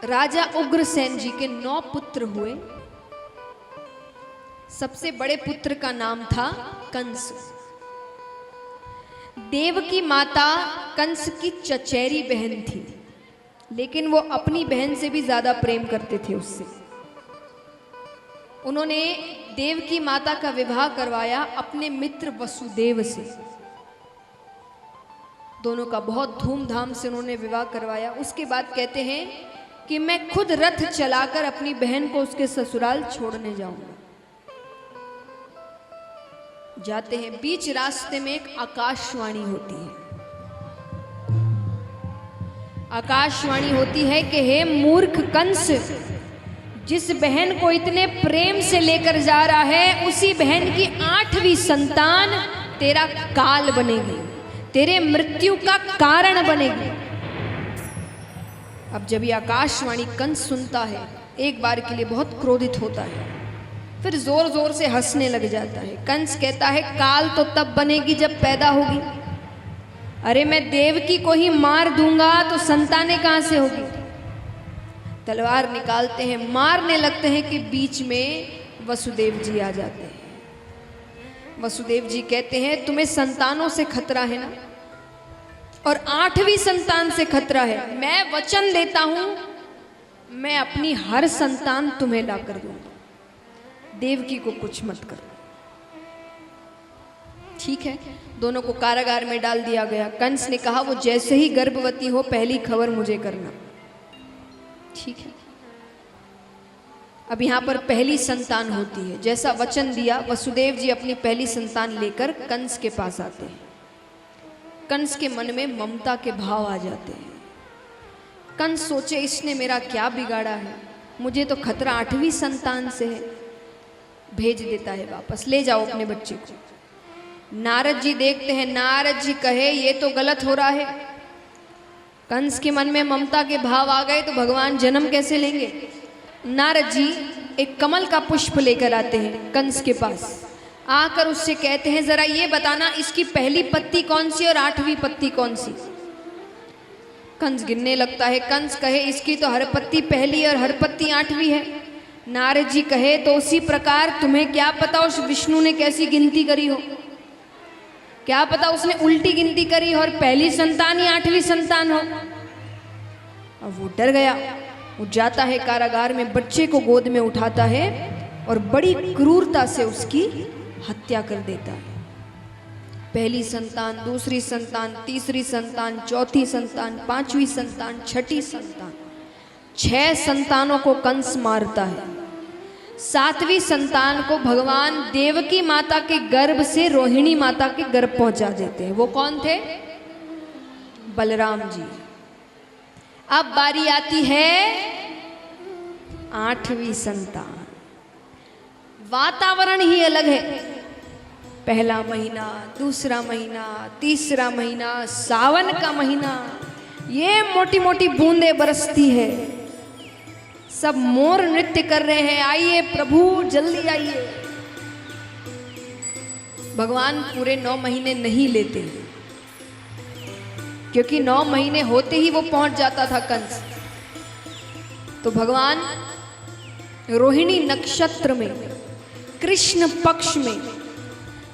राजा उग्रसेन जी के 9 पुत्र हुए। सबसे बड़े पुत्र का नाम था कंस। देव की माता कंस की चचेरी बहन थी, लेकिन वो अपनी बहन से भी ज्यादा प्रेम करते थे उससे। उन्होंने देव की माता का विवाह करवाया अपने मित्र वसुदेव से। दोनों का बहुत धूमधाम से उन्होंने विवाह करवाया। उसके बाद कहते हैं कि मैं खुद रथ चलाकर अपनी बहन को उसके ससुराल छोड़ने जाऊंगा। जाते हैं, बीच रास्ते में एक आकाशवाणी होती है। आकाशवाणी होती है कि हे मूर्ख कंस, जिस बहन को इतने प्रेम से लेकर जा रहा है, उसी बहन की 8वीं संतान तेरा काल बनेगी, तेरे मृत्यु का कारण बनेगी। अब जब ये आकाशवाणी कंस सुनता है, एक बार के लिए बहुत क्रोधित होता है, फिर जोर जोर से हंसने लग जाता है। कंस कहता है काल तो तब बनेगी जब पैदा होगी। अरे मैं देवकी को ही मार दूंगा तो संतानें कहां से होगी। तलवार निकालते हैं, मारने लगते हैं कि बीच में वसुदेव जी आ जाते हैं। वसुदेव जी कहते हैं तुम्हें संतानों से खतरा है ना, और 8वीं संतान से खतरा है। मैं वचन देता हूं, मैं अपनी हर संतान तुम्हें ला कर दूंगा, देवकी को कुछ मत करो। ठीक है, दोनों को कारागार में डाल दिया गया। कंस ने कहा वो जैसे ही गर्भवती हो पहली खबर मुझे करना। ठीक है, अब यहां पर पहली संतान होती है। जैसा वचन दिया, वसुदेव जी अपनी पहली संतान लेकर कंस के पास आते हैं। कंस के मन में ममता के भाव आ जाते हैं। कंस सोचे इसने मेरा क्या बिगाड़ा है, मुझे तो खतरा 8वीं संतान से है। भेज देता है वापस, ले जाओ अपने बच्चे को। नारद जी देखते हैं, नारद जी कहे ये तो गलत हो रहा है। कंस के मन में ममता के भाव आ गए तो भगवान जन्म कैसे लेंगे। नारद जी एक कमल का पुष्प लेकर आते हैं कंस के पास। आकर उससे कहते हैं जरा ये बताना इसकी पहली पत्ती कौन सी और 8वीं पत्ती कौन सी। कंस गिनने लगता है। कंस कहे इसकी तो हर पत्ती पहली और हर पत्ती 8वीं है। नारद जी कहे तो उसी प्रकार तुम्हें क्या पता उस विष्णु ने कैसी गिनती करी हो, क्या पता उसने उल्टी गिनती करी और पहली संतान ही 8वीं संतान हो। अब वो डर गया। वो जाता है कारागार में, बच्चे को गोद में उठाता है और बड़ी क्रूरता से उसकी हत्या कर देता है। पहली संतान, दूसरी संतान, तीसरी संतान, चौथी संतान, 5वीं संतान, 6ठी संतान, 6 संतानों को कंस मारता है। 7वीं संतान को भगवान देवकी माता के गर्भ से रोहिणी माता के गर्भ पहुंचा देते हैं। वो कौन थे? बलराम जी। अब बारी आती है 8वीं संतान। वातावरण ही अलग है। पहला महीना, दूसरा महीना, तीसरा महीना, सावन का महीना, ये मोटी मोटी बूंदें बरसती है। सब मोर नृत्य कर रहे हैं, आइए प्रभु जल्दी आइए। भगवान पूरे 9 महीने नहीं लेते, क्योंकि 9 महीने होते ही वो पहुंच जाता था कंस। तो भगवान रोहिणी नक्षत्र में कृष्ण पक्ष में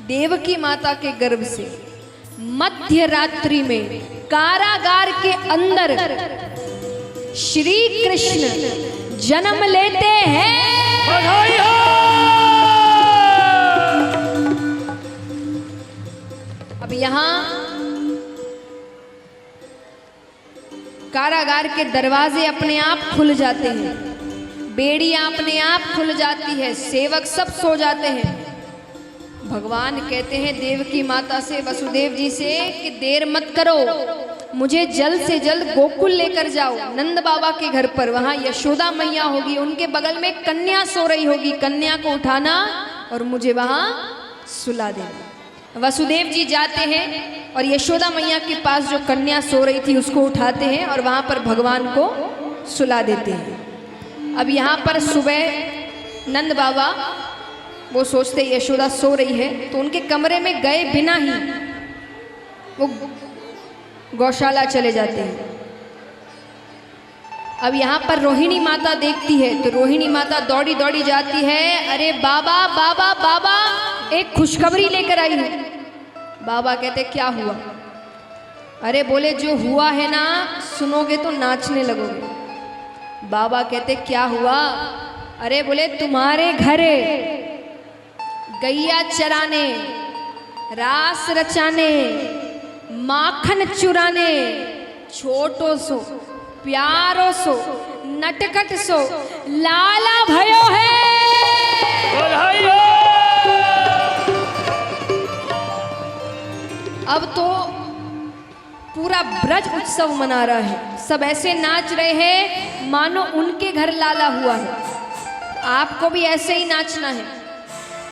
देवकी माता के गर्भ से मध्य रात्रि में कारागार के अंदर श्री कृष्ण जन्म लेते हैं। बधाई हो। अब यहां कारागार के दरवाजे अपने आप खुल जाते हैं, बेड़ियां अपने आप खुल जाती है, सेवक सब सो जाते हैं। भगवान कहते हैं देवकी माता से, वसुदेव जी से कि देर मत करो, मुझे जल्द से जल्द गोकुल लेकर जाओ, नंद बाबा के घर पर। वहां यशोदा मैया होगी, उनके बगल में कन्या सो रही होगी, कन्या को उठाना और मुझे वहां सुला देना। वसुदेव जी जाते हैं और यशोदा मैया के पास जो कन्या सो रही थी उसको उठाते हैं और वहां पर भगवान को सुला देते हैं। अब यहाँ पर सुबह नंद बाबा वो सोचते यशोदा सो रही है, तो उनके कमरे में गए बिना ही वो गौशाला चले जाते हैं। अब यहाँ पर रोहिणी माता देखती है तो रोहिणी माता दौड़ी दौड़ी जाती है, अरे बाबा बाबा बाबा एक खुशखबरी लेकर आई है। बाबा कहते क्या हुआ? अरे बोले जो हुआ है ना सुनोगे तो नाचने लगोगे। बाबा कहते क्या हुआ? अरे बोले तुम्हारे घरे गैया चराने, रास रचाने, माखन चुराने, छोटो सो प्यारो सो नटखट सो लाला भयो है। अब तो पूरा ब्रज उत्सव मना रहा है, सब ऐसे नाच रहे हैं मानो उनके घर लाला हुआ है। आपको भी ऐसे ही नाचना है।